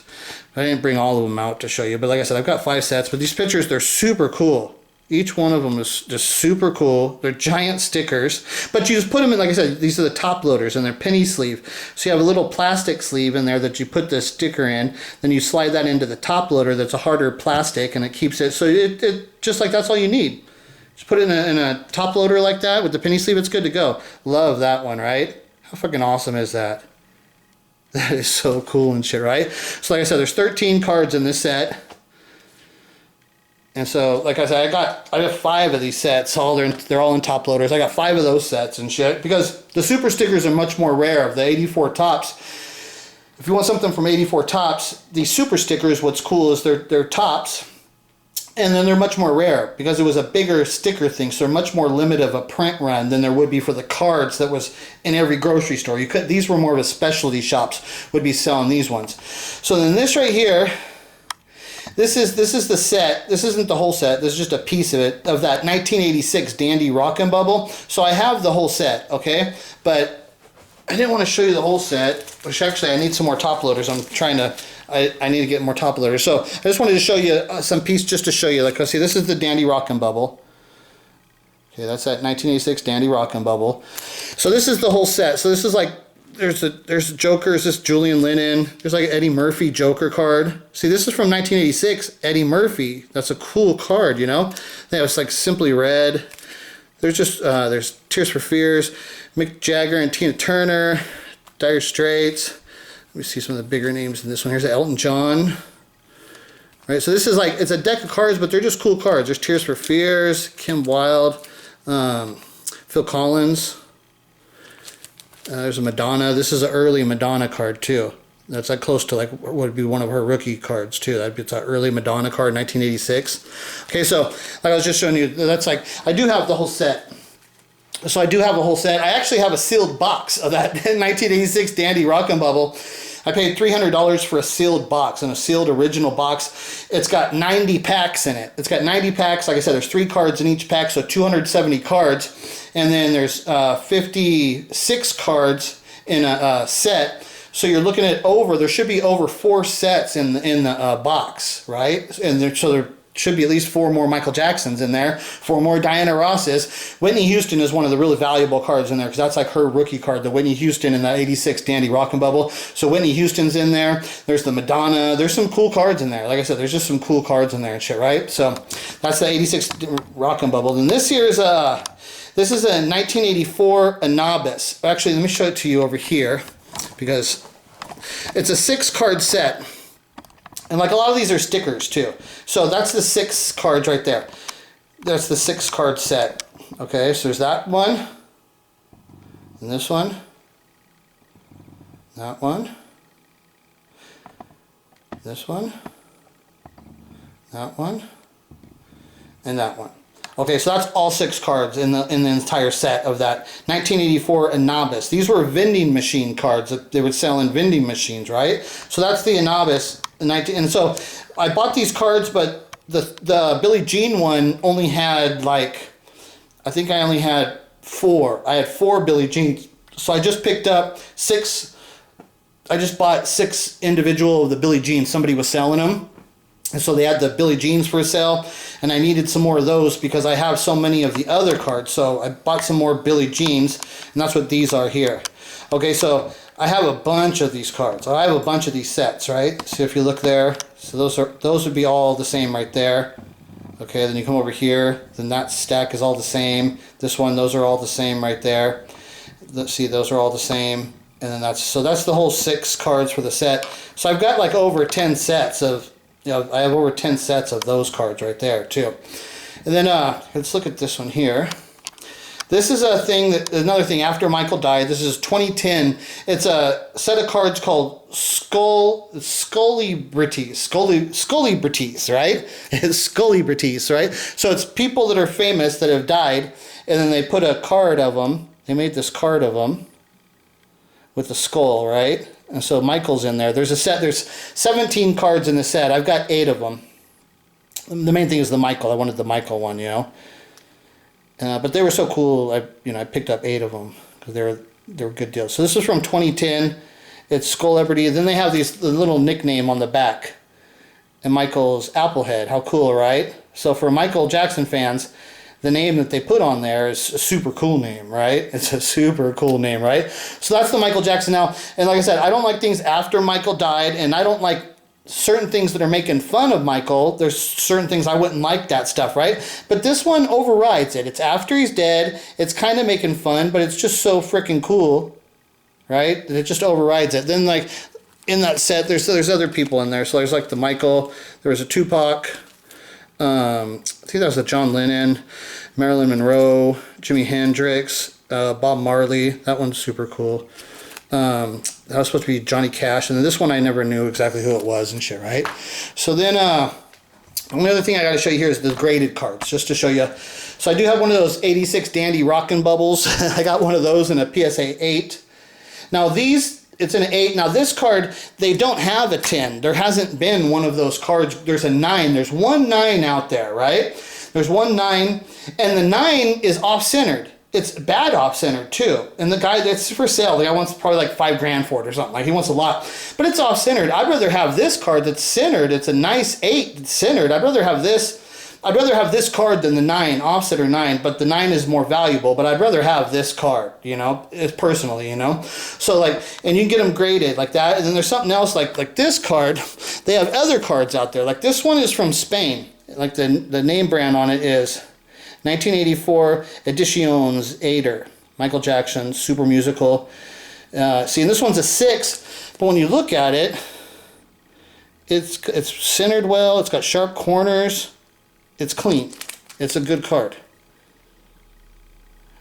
I didn't bring all of them out to show you, but like I said, I've got 5 sets, but these pictures, they're super cool. Each one of them is just super cool. They're giant stickers, but you just put them in, like I said, these are the top loaders and they're penny sleeve. So you have a little plastic sleeve in there that you put the sticker in, then you slide that into the top loader that's a harder plastic and it keeps it, so it just like that's all you need. Just put it in a top loader like that with the penny sleeve, it's good to go. Love that one, right? How fucking awesome is that? That is so cool and shit, right? So like I said, there's 13 cards in this set. And so, like I said, I got 5 of these sets. They're all in top loaders. I got 5 of those sets and shit because the super stickers are much more rare. Of the 84 tops, if you want something from 84 tops, these super stickers, what's cool is they're tops, and then they're much more rare because it was a bigger sticker thing. So they're much more limited of a print run than there would be for the cards that was in every grocery store. These were more of a specialty shops would be selling these ones. So then this right here. This is the set. This isn't the whole set. This is just a piece of it, of that 1986 Dandy Rockin' Bubble. So I have the whole set, okay? But I didn't want to show you the whole set, which actually I need some more top loaders. I'm trying to, I need to get more top loaders. So I just wanted to show you some piece just to show you. Like, see, this is the Dandy Rockin' Bubble. Okay, that's that 1986 Dandy Rockin' Bubble. So this is the whole set. So this is like, there's Jokers, this Julian Lennon. There's like an Eddie Murphy Joker card. See, this is from 1986, Eddie Murphy. That's a cool card, you know? That was like Simply Red. There's just, there's Tears for Fears, Mick Jagger and Tina Turner, Dire Straits. Let me see some of the bigger names in this one. Here's Elton John. Right, so this is like, it's a deck of cards, but they're just cool cards. There's Tears for Fears, Kim Wilde, Phil Collins. There's a Madonna. This is an early Madonna card too. That's like close to like what would be one of her rookie cards too. That'd be an early Madonna card, 1986. Okay, so like I was just showing you, that's like, I do have the whole set. So I do have a whole set. I actually have a sealed box of that 1986 Dandy Rockin' Bubble. I paid $300 for a sealed box, and a sealed original box. It's got 90 packs in it. It's got 90 packs. Like I said, there's 3 cards in each pack, so 270 cards. And then there's 56 cards in a set. So you're looking at there should be over 4 sets in the box, right? And so there should be at least 4 more Michael Jacksons in there, 4 more Diana Rosses. Whitney Houston is one of the really valuable cards in there because that's like her rookie card, the Whitney Houston in the 86 Dandy Rockin' Bubble. So Whitney Houston's in there. There's the Madonna. There's some cool cards in there. Like I said, there's just some cool cards in there and shit, right? So that's the 86 Rockin' Bubble. And this is a 1984 Anubis. Actually, let me show it to you over here because it's a 6-card set. And like a lot of these are stickers too. So that's the 6 cards right there. That's the 6-card set. Okay, so there's that one. And this one. That one. This one. That one. And that one. Okay, so that's all 6 cards in the entire set of that 1984 Anubis. These were vending machine cards that they would sell in vending machines, right? So that's the Anubis. And so I bought these cards, but the Billie Jean one only had like, I think I only had 4. I had 4 Billie Jeans. So I just picked up 6. I just bought 6 individual of the Billie Jeans. Somebody was selling them. And so they had the Billie Jeans for sale, and I needed some more of those because I have so many of the other cards. So I bought some more Billie Jeans, and that's what these are here. Okay, so I have a bunch of these cards. I have a bunch of these sets, right? So if you look there, so those would be all the same right there. Okay, then you come over here, then that stack is all the same. This one, those are all the same right there. Let's see, those are all the same. And then that's the whole 6 cards for the set. So I've got like over 10 sets of, I have over 10 sets of those cards right there too. And then let's look at this one here. This is a thing another thing after Michael died. This is 2010. It's a set of cards called Scullybrities, right? Scullybrities, right? So it's people that are famous that have died, and then they put a card of them. They made this card of them with the skull, right? And so Michael's in there. There's 17 cards in the set. I've got 8 of them. The main thing is the Michael. I wanted the Michael one, you know. But they were so cool. I picked up 8 of them because they were good deals. So this is from 2010. It's Celebrity. Then they have the little nickname on the back. And Michael's Applehead. How cool, right? So for Michael Jackson fans, the name that they put on there is a super cool name, right? It's a super cool name, right? So that's the Michael Jackson now. And like I said, I don't like things after Michael died, and I don't like certain things that are making fun of Michael. There's certain things I wouldn't like that stuff, right? But this one overrides it. It's after he's dead. It's kind of making fun, but it's just so freaking cool, right? That it just overrides it. Then like in that set, there's other people in there. So there's like the Michael. There was a Tupac. I think that was a John Lennon, Marilyn Monroe, Jimi Hendrix, Bob Marley. That one's super cool. That was supposed to be Johnny Cash, and then this one I never knew exactly who it was and shit, right? So then, the only other thing I got to show you here is the graded cards, just to show you. So I do have one of those 86 Dandy Rockin' Bubbles. I got one of those in a PSA 8. Now these, it's an 8. Now this card, they don't have a 10. There hasn't been one of those cards. There's a 9. There's one 9 out there, right? There's one 9, and the 9 is off-centered. It's bad off-centered too. And the guy that's for sale, the guy wants probably like $5 grand for it or something. Like he wants a lot. But it's off-centered. I'd rather have this card that's centered. It's a nice 8 that's centered. I'd rather have this card than the 9, offset or 9, but the 9 is more valuable. But I'd rather have this card, you know, personally, you know. So like, and you can get them graded like that. And then there's something else like this card. They have other cards out there. Like this one is from Spain. Like the name brand on it is 1984 Editions Ader. Michael Jackson, super musical. See, and this one's a 6, but when you look at it, it's centered well. It's got sharp corners. It's clean. It's a good card,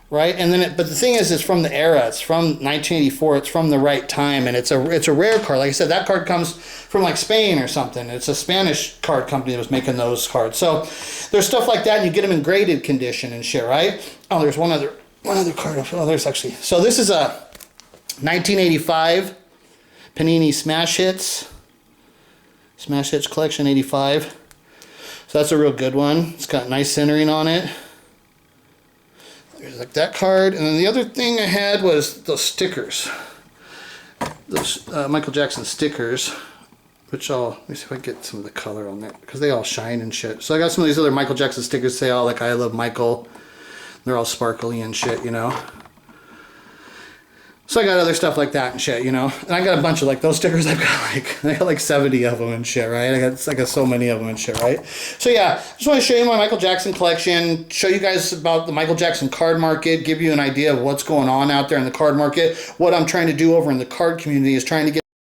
right? And then, but the thing is, it's from the era. It's from 1984. It's from the right time, and it's a rare card. Like I said, that card comes from like Spain or something. It's a Spanish card company that was making those cards. So there's stuff like that, and you get them in graded condition and shit, right? Oh, there's one other card. Oh, there's actually. So this is a 1985 Panini Smash Hits Collection 85. So that's a real good one. It's got nice centering on it. There's like that card. And then the other thing I had was those stickers. Those Michael Jackson stickers. Which let me see if I can get some of the color on that. Because they all shine and shit. So I got some of these other Michael Jackson stickers. Say all like I love Michael. They're all sparkly and shit, you know. So I got other stuff like that and shit, you know. And I got a bunch of like those stickers. I got like 70 of them and shit, right? I got so many of them and shit, right? So yeah, just want to show you my Michael Jackson collection, show you guys about the Michael Jackson card market, give you an idea of what's going on out there in the card market. What I'm trying to do over in the card community is trying to get